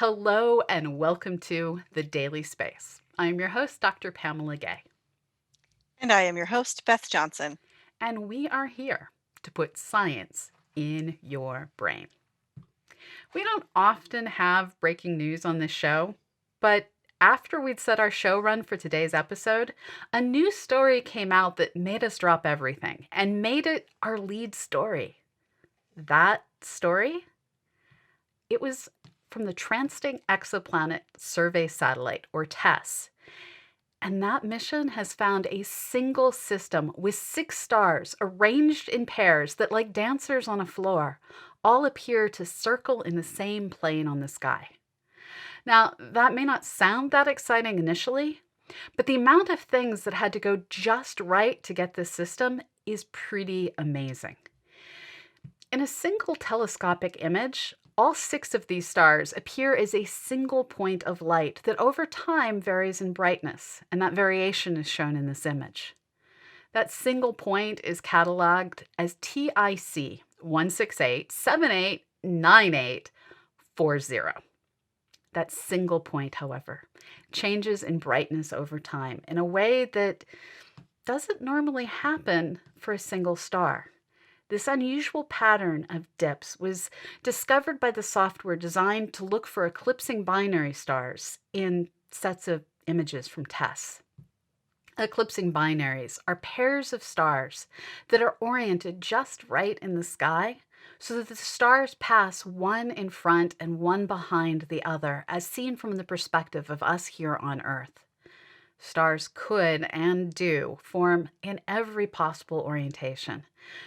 Hello and welcome to The Daily Space. I am your host, Dr. Pamela Gay, And I am your host, Beth Johnson. and we are here to put science in your brain. We don't often have breaking news on this show, but after we'd set our show run for today's episode, a new story came out that made us drop everything and made it our lead story. That story? It was from the Transiting Exoplanet Survey Satellite, or TESS. And that mission has found a single system with 6 stars arranged in pairs that, like dancers on a floor, all appear to circle in the same plane on the sky. Now, that may not sound that exciting initially, but the amount of things that had to go just right to get this system is pretty amazing. In a single telescopic image, all 6 of these stars appear as a single point of light that over time varies in brightness, and that variation is shown in this image. That single point is cataloged as TIC 168789840. That single point, however, changes in brightness over time in a way that doesn't normally happen for a single star. This unusual pattern of dips was discovered by the software designed to look for eclipsing binary stars in sets of images from TESS. Eclipsing binaries are pairs of stars that are oriented just right in the sky so that the stars pass one in front and one behind the other, as seen from the perspective of us here on Earth. Stars could and do form in every possible orientation,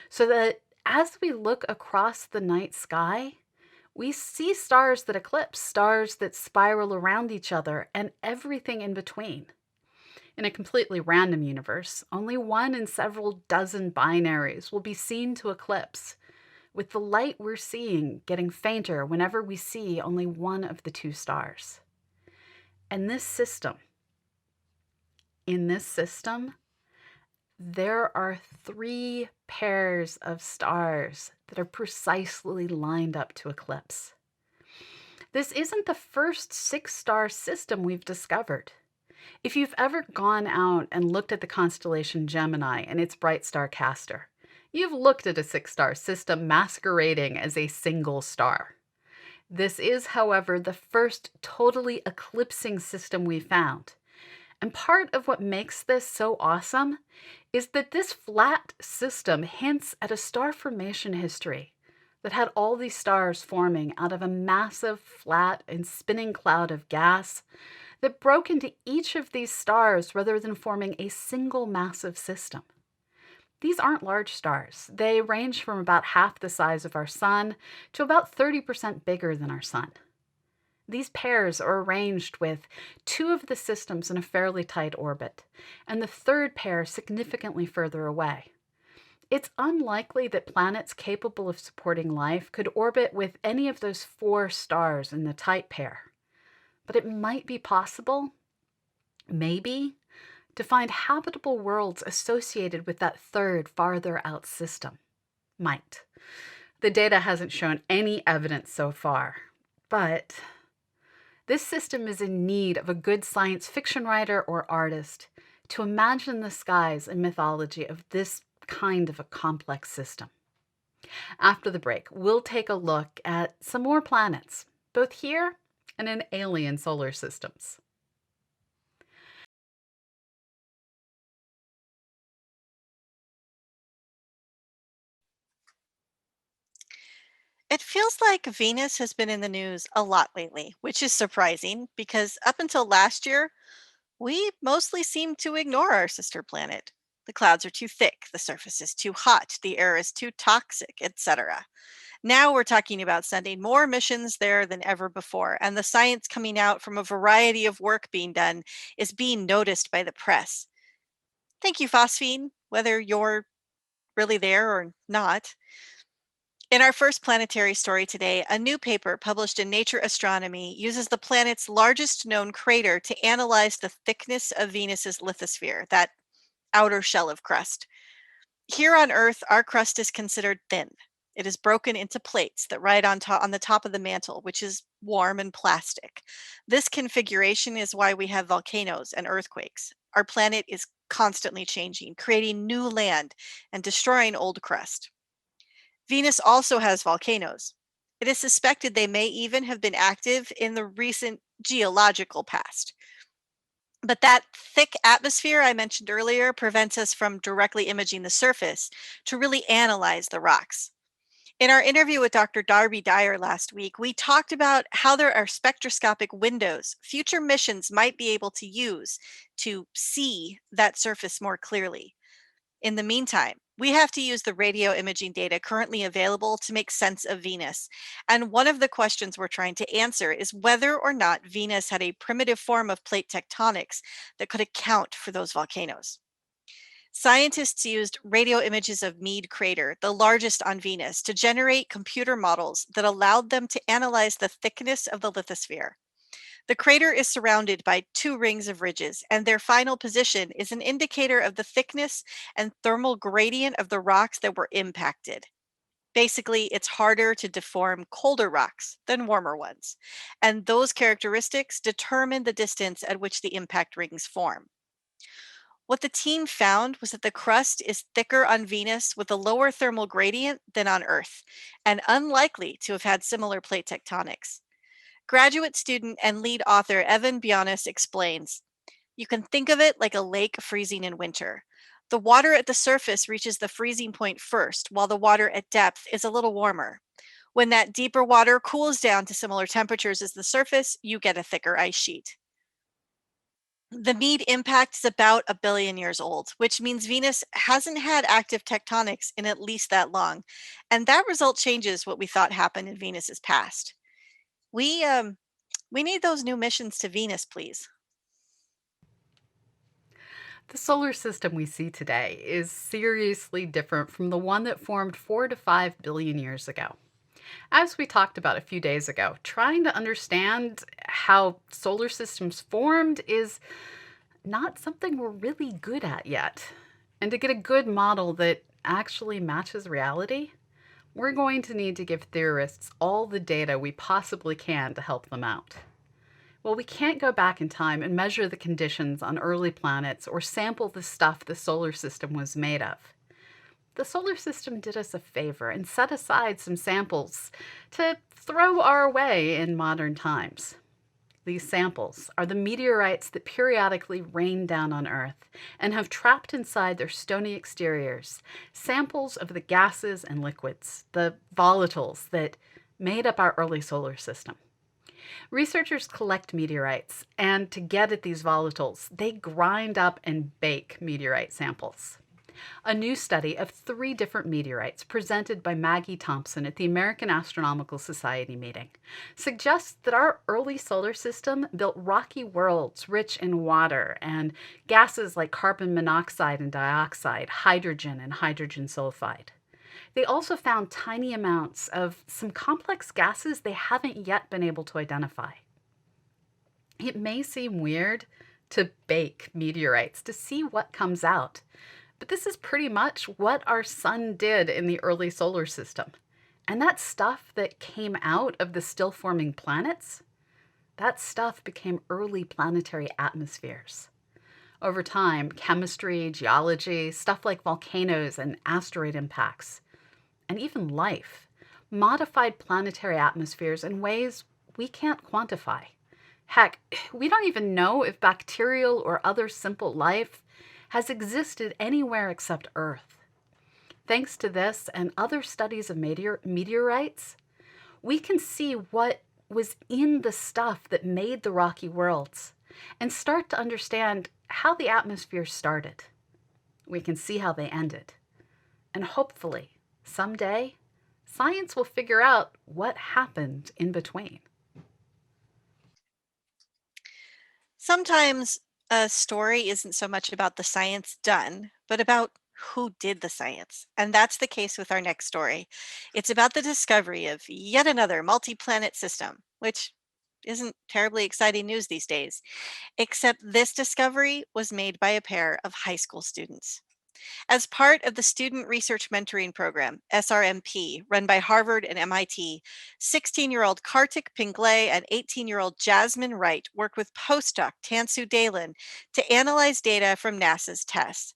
so that as we look across the night sky, we see stars that eclipse, stars that spiral around each other, and everything in between. In a completely random universe, only one in several dozen binaries will be seen to eclipse, with the light we're seeing getting fainter whenever we see only one of the 2 stars. And in this system, there are 3 pairs of stars that are precisely lined up to eclipse. This isn't the first 6-star system we've discovered. If you've ever gone out and looked at the constellation Gemini and its bright star Castor, you've looked at a 6-star system masquerading as a single star. This is, however, the first totally eclipsing system we found. And part of what makes this so awesome is that this flat system hints at a star formation history that had all these stars forming out of a massive, flat, and spinning cloud of gas that broke into each of these stars rather than forming a single massive system. These aren't large stars. They range from about half the size of our sun to about 30% bigger than our sun. These pairs are arranged with 2 of the systems in a fairly tight orbit, and the 3rd pair significantly further away. It's unlikely that planets capable of supporting life could orbit with any of those 4 stars in the tight pair. But it might be possible, maybe, to find habitable worlds associated with that 3rd farther out system. Might. The data hasn't shown any evidence so far, but this system is in need of a good science fiction writer or artist to imagine the skies and mythology of this kind of a complex system. After the break, we'll take a look at some more planets, both here and in alien solar systems. It feels like Venus has been in the news a lot lately, which is surprising because up until last year, we mostly seemed to ignore our sister planet. The clouds are too thick, the surface is too hot, the air is too toxic, etc. Now we're talking about sending more missions there than ever before, and the science coming out from a variety of work being done is being noticed by the press. Thank you, Phosphine, whether you're really there or not. In our first planetary story today, a new paper published in Nature Astronomy uses the planet's largest known crater to analyze the thickness of Venus's lithosphere, that outer shell of crust. Here on Earth, our crust is considered thin. It is broken into plates that ride on the top of the mantle, which is warm and plastic. This configuration is why we have volcanoes and earthquakes. Our planet is constantly changing, creating new land and destroying old crust. Venus also has volcanoes. It is suspected they may even have been active in the recent geological past. But that thick atmosphere I mentioned earlier prevents us from directly imaging the surface to really analyze the rocks. In our interview with Dr. Darby Dyer last week, we talked about how there are spectroscopic windows future missions might be able to use to see that surface more clearly. In the meantime, we have to use the radio imaging data currently available to make sense of Venus. And one of the questions we're trying to answer is whether or not Venus had a primitive form of plate tectonics that could account for those volcanoes. Scientists used radio images of Meade Crater, the largest on Venus, to generate computer models that allowed them to analyze the thickness of the lithosphere. The crater is surrounded by two rings of ridges, and their final position is an indicator of the thickness and thermal gradient of the rocks that were impacted. Basically, it's harder to deform colder rocks than warmer ones, and those characteristics determine the distance at which the impact rings form. What the team found was that the crust is thicker on Venus with a lower thermal gradient than on Earth, and unlikely to have had similar plate tectonics. Graduate student and lead author Evan Bionis explains, you can think of it like a lake freezing in winter. The water at the surface reaches the freezing point first, while the water at depth is a little warmer. When that deeper water cools down to similar temperatures as the surface, you get a thicker ice sheet. The Meade impact is about a billion years old, which means Venus hasn't had active tectonics in at least that long. And that result changes what we thought happened in Venus's past. We um we need those new missions to Venus, please. The solar system we see today is seriously different from the one that formed 4 to 5 billion years ago. As we talked about a few days ago, trying to understand how solar systems formed is not something we're really good at yet. And to get a good model that actually matches reality, we're going to need to give theorists all the data we possibly can to help them out. Well, we can't go back in time and measure the conditions on early planets or sample the stuff the solar system was made of. The solar system did us a favor and set aside some samples to throw our way in modern times. These samples are the meteorites that periodically rain down on Earth and have trapped inside their stony exteriors samples of the gases and liquids, the volatiles that made up our early solar system. Researchers collect meteorites, and to get at these volatiles, they grind up and bake meteorite samples. A new study of 3 different meteorites presented by Maggie Thompson at the American Astronomical Society meeting suggests that our early solar system built rocky worlds rich in water and gases like carbon monoxide and dioxide, hydrogen and hydrogen sulfide. They also found tiny amounts of some complex gases they haven't yet been able to identify. It may seem weird to bake meteorites to see what comes out, but this is pretty much what our sun did in the early solar system. And that stuff that came out of the still forming planets, that stuff became early planetary atmospheres. Over time, chemistry, geology, stuff like volcanoes and asteroid impacts, and even life, modified planetary atmospheres in ways we can't quantify. Heck, we don't even know if bacterial or other simple life has existed anywhere except Earth. Thanks to this and other studies of meteorites, we can see what was in the stuff that made the rocky worlds and start to understand how the atmosphere started. We can see how they ended. And hopefully, someday, science will figure out what happened in between. Sometimes a story isn't so much about the science done, but about who did the science. And that's the case with our next story. It's about the discovery of yet another multi-planet system, which isn't terribly exciting news these days, except this discovery was made by a pair of high school students. As part of the Student Research Mentoring Program, SRMP, run by Harvard and MIT, 16-year-old Kartik Pinglay and 18-year-old Jasmine Wright work with postdoc Tansu Dalen to analyze data from NASA's TESS.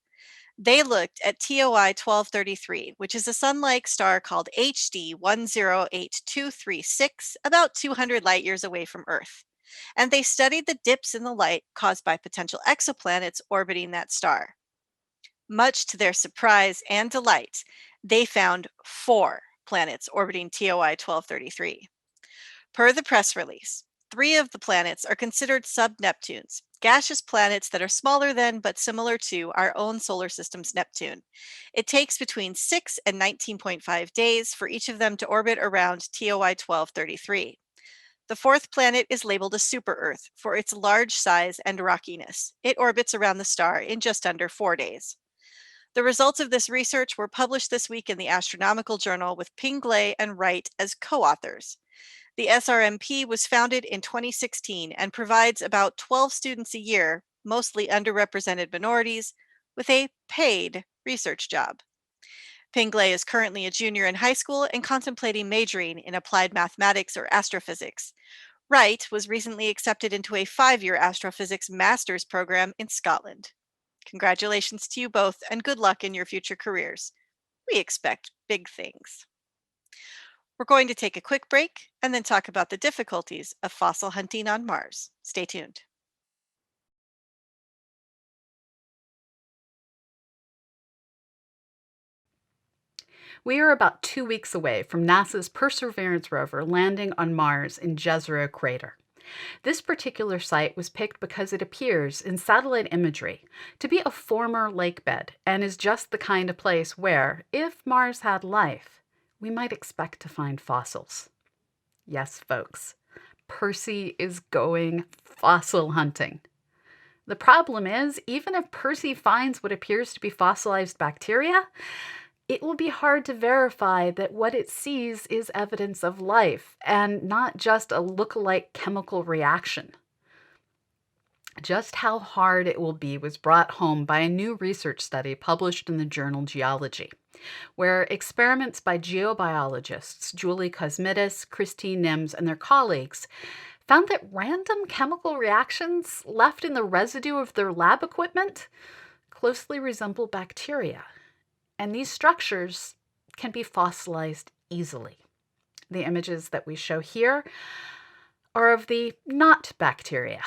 They looked at TOI 1233, which is a sun-like star called HD 108236, about 200 light years away from Earth. And they studied the dips in the light caused by potential exoplanets orbiting that star. Much to their surprise and delight, they found 4 planets orbiting TOI 1233. Per the press release, 3 of the planets are considered sub-Neptunes, gaseous planets that are smaller than but similar to our own solar system's Neptune. It takes between 6 and 19.5 days for each of them to orbit around TOI 1233. The 4th planet is labeled a super-Earth for its large size and rockiness. It orbits around the star in just under 4 days. The results of this research were published this week in the Astronomical Journal with Pinglay and Wright as co-authors. The SRMP was founded in 2016 and provides about 12 students a year, mostly underrepresented minorities, with a paid research job. Pinglay is currently a junior in high school and contemplating majoring in applied mathematics or astrophysics. Wright was recently accepted into a 5-year astrophysics master's program in Scotland. Congratulations to you both and good luck in your future careers. We expect big things. We're going to take a quick break and then talk about the difficulties of fossil hunting on Mars. Stay tuned. We are about 2 weeks away from NASA's Perseverance rover landing on Mars in Jezero Crater. This particular site was picked because it appears in satellite imagery to be a former lake bed and is just the kind of place where, if Mars had life, we might expect to find fossils. Yes, folks, Percy is going fossil hunting. The problem is, even if Percy finds what appears to be fossilized bacteria, it will be hard to verify that what it sees is evidence of life and not just a look-alike chemical reaction. Just how hard it will be was brought home by a new research study published in the journal Geology, where experiments by geobiologists Julie Kosmitis, Christine Nims, and their colleagues found that random chemical reactions left in the residue of their lab equipment closely resemble bacteria. And these structures can be fossilized easily. The images that we show here are of the not bacteria.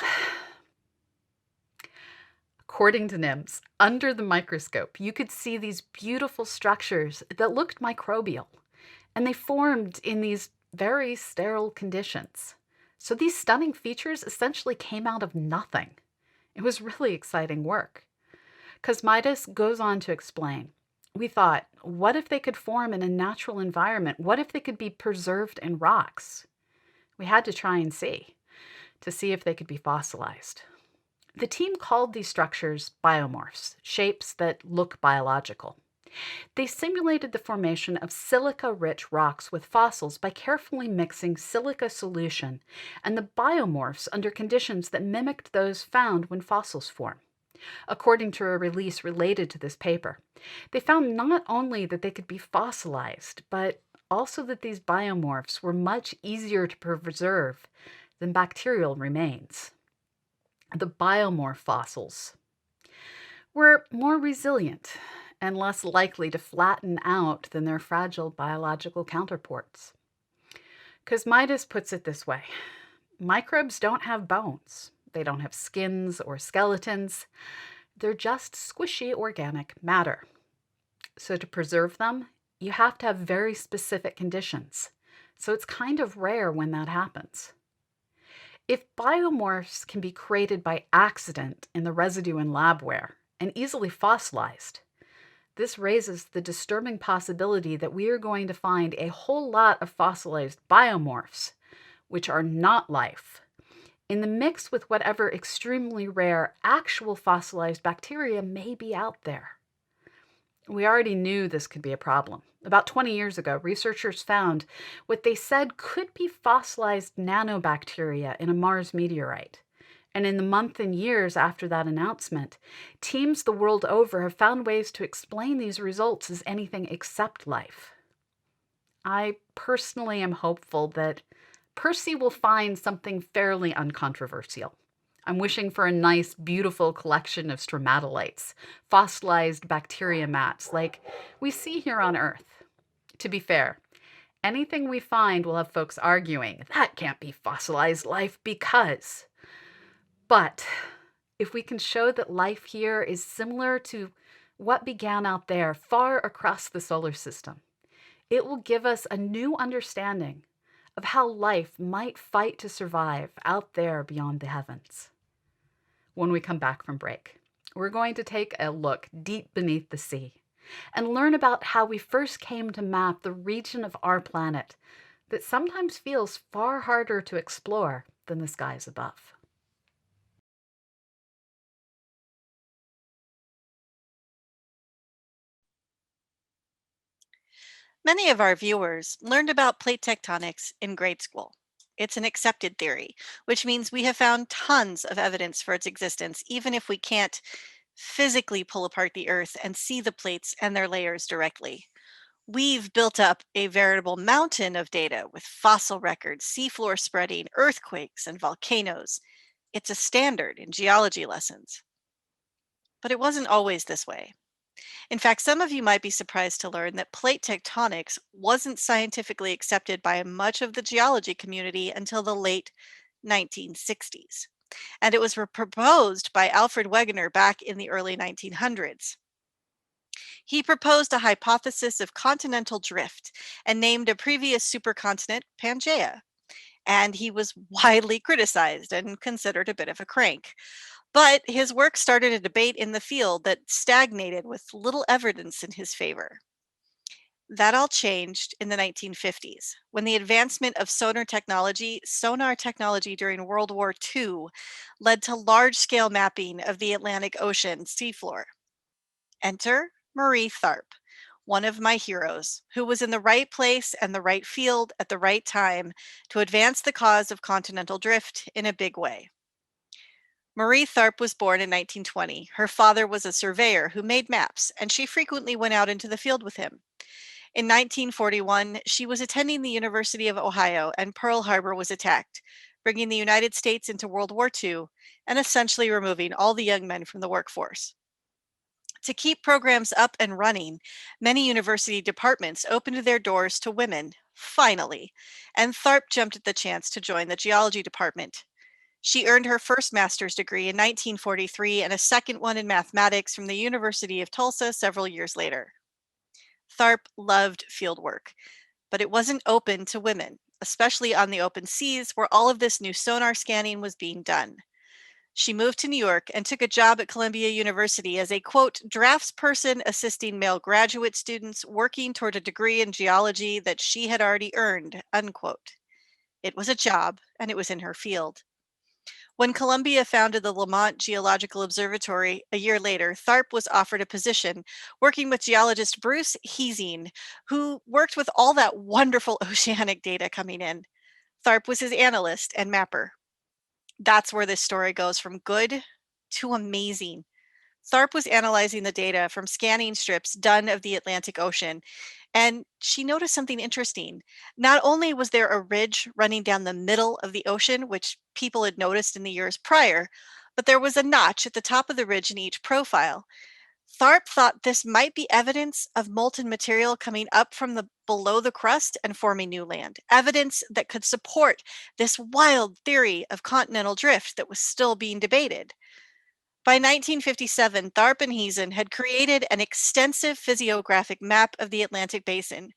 According to Nims, under the microscope, you could see these beautiful structures that looked microbial, and they formed in these very sterile conditions. So these stunning features essentially came out of nothing. It was really exciting work. Kosmitis goes on to explain, we thought, what if they could form in a natural environment? What if they could be preserved in rocks? We had to try and see, to see if they could be fossilized. The team called these structures biomorphs, shapes that look biological. They simulated the formation of silica-rich rocks with fossils by carefully mixing silica solution and the biomorphs under conditions that mimicked those found when fossils form. According to a release related to this paper, they found not only that they could be fossilized, but also that these biomorphs were much easier to preserve than bacterial remains. The biomorph fossils were more resilient and less likely to flatten out than their fragile biological counterparts. Kosmitis puts it this way: microbes don't have bones. They don't have skins or skeletons. They're just squishy organic matter. So to preserve them, you have to have very specific conditions. So it's kind of rare when that happens. If biomorphs can be created by accident in the residue in labware and easily fossilized, this raises the disturbing possibility that we are going to find a whole lot of fossilized biomorphs, which are not life, in the mix with whatever extremely rare actual fossilized bacteria may be out there. We already knew this could be a problem. About 20 years ago, researchers found what they said could be fossilized nanobacteria in a Mars meteorite. And in the month and years after that announcement, teams the world over have found ways to explain these results as anything except life. I personally am hopeful that Percy will find something fairly uncontroversial. I'm wishing for a nice, beautiful collection of stromatolites, fossilized bacteria mats like we see here on Earth. To be fair, anything we find will have folks arguing, that can't be fossilized life because. But if we can show that life here is similar to what began out there far across the solar system, it will give us a new understanding of how life might fight to survive out there beyond the heavens. When we come back from break, we're going to take a look deep beneath the sea and learn about how we first came to map the region of our planet that sometimes feels far harder to explore than the skies above. Many of our viewers learned about plate tectonics in grade school. It's an accepted theory, which means we have found tons of evidence for its existence, even if we can't physically pull apart the Earth and see the plates and their layers directly. We've built up a veritable mountain of data with fossil records, seafloor spreading, earthquakes, and volcanoes. It's a standard in geology lessons. But it wasn't always this way. In fact, some of you might be surprised to learn that plate tectonics wasn't scientifically accepted by much of the geology community until the late 1960s. And it was proposed by Alfred Wegener back in the early 1900s. He proposed a hypothesis of continental drift and named a previous supercontinent Pangaea. And he was widely criticized and considered a bit of a crank. But his work started a debate in the field that stagnated with little evidence in his favor. That all changed in the 1950s when the advancement of sonar technology during World War II, led to large-scale mapping of the Atlantic Ocean seafloor. Enter Marie Tharp, one of my heroes, who was in the right place and the right field at the right time to advance the cause of continental drift in a big way. Marie Tharp was born in 1920. Her father was a surveyor who made maps, and she frequently went out into the field with him. In 1941, she was attending the University of Ohio, and Pearl Harbor was attacked, bringing the United States into World War II and essentially removing all the young men from the workforce. To keep programs up and running, many university departments opened their doors to women, finally, and Tharp jumped at the chance to join the geology department. She earned her first master's degree in 1943 and a second one in mathematics from the University of Tulsa several years later. Tharp loved fieldwork, but it wasn't open to women, especially on the open seas where all of this new sonar scanning was being done. She moved to New York and took a job at Columbia University as a, quote, draftsperson assisting male graduate students working toward a degree in geology that she had already earned, unquote. It was a job, and it was in her field. When Columbia founded the Lamont Geological Observatory a year later, Tharp was offered a position working with geologist Bruce Heasing, who worked with all that wonderful oceanic data coming in. Tharp was his analyst and mapper. That's where this story goes from good to amazing. Tharp was analyzing the data from scanning strips done of the Atlantic Ocean, and she noticed something interesting. Not only was there a ridge running down the middle of the ocean, which people had noticed in the years prior, but there was a notch at the top of the ridge in each profile. Tharp thought this might be evidence of molten material coming up from the below the crust and forming new land, evidence that could support this wild theory of continental drift that was still being debated. By 1957, Tharp and Heason had created an extensive physiographic map of the Atlantic Basin,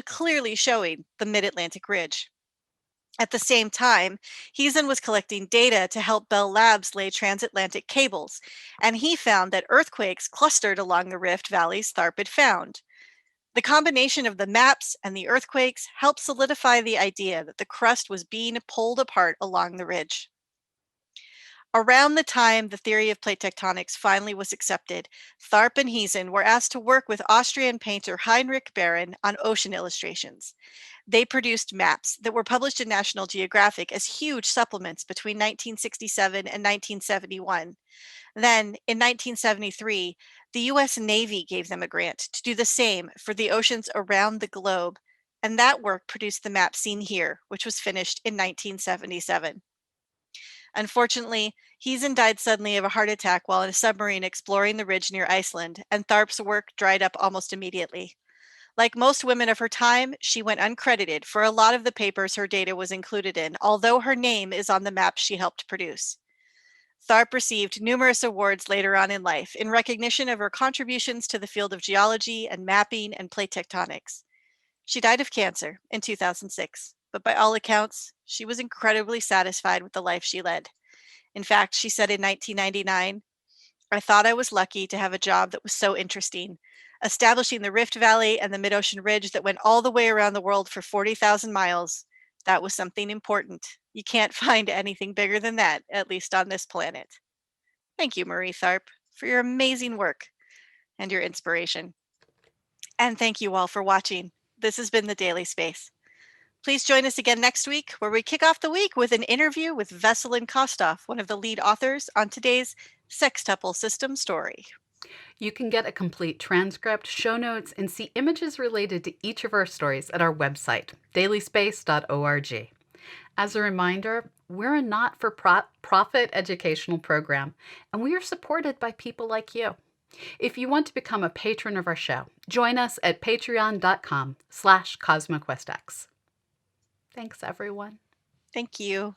clearly showing the mid-Atlantic ridge. At the same time, Heason was collecting data to help Bell Labs lay transatlantic cables, and he found that earthquakes clustered along the rift valleys Tharp had found. The combination of the maps and the earthquakes helped solidify the idea that the crust was being pulled apart along the ridge. Around the time the theory of plate tectonics finally was accepted, Tharp and Heesen were asked to work with Austrian painter Heinrich Baron on ocean illustrations. They produced maps that were published in National Geographic as huge supplements between 1967 and 1971. Then, in 1973, the US Navy gave them a grant to do the same for the oceans around the globe, and that work produced the map seen here, which was finished in 1977. Unfortunately, Heesen died suddenly of a heart attack while in a submarine exploring the ridge near Iceland, and Tharp's work dried up almost immediately. Like most women of her time, she went uncredited for a lot of the papers her data was included in, although her name is on the maps she helped produce. Tharp received numerous awards later on in life in recognition of her contributions to the field of geology and mapping and plate tectonics. She died of cancer in 2006, but by all accounts, she was incredibly satisfied with the life she led. In fact, she said in 1999, "I thought I was lucky to have a job that was so interesting. Establishing the Rift Valley and the mid-ocean ridge that went all the way around the world for 40,000 miles, that was something important. You can't find anything bigger than that, at least on this planet." Thank you, Marie Tharp, for your amazing work and your inspiration. And thank you all for watching. This has been the Daily Space. Please join us again next week, where we kick off the week with an interview with Veselin Kostov, one of the lead authors on today's sextuple system story. You can get a complete transcript, show notes, and see images related to each of our stories at our website, dailyspace.org. As a reminder, we're a not-for-profit educational program, and we are supported by people like you. If you want to become a patron of our show, join us at patreon.com/CosmoQuestX. Thanks, everyone. Thank you.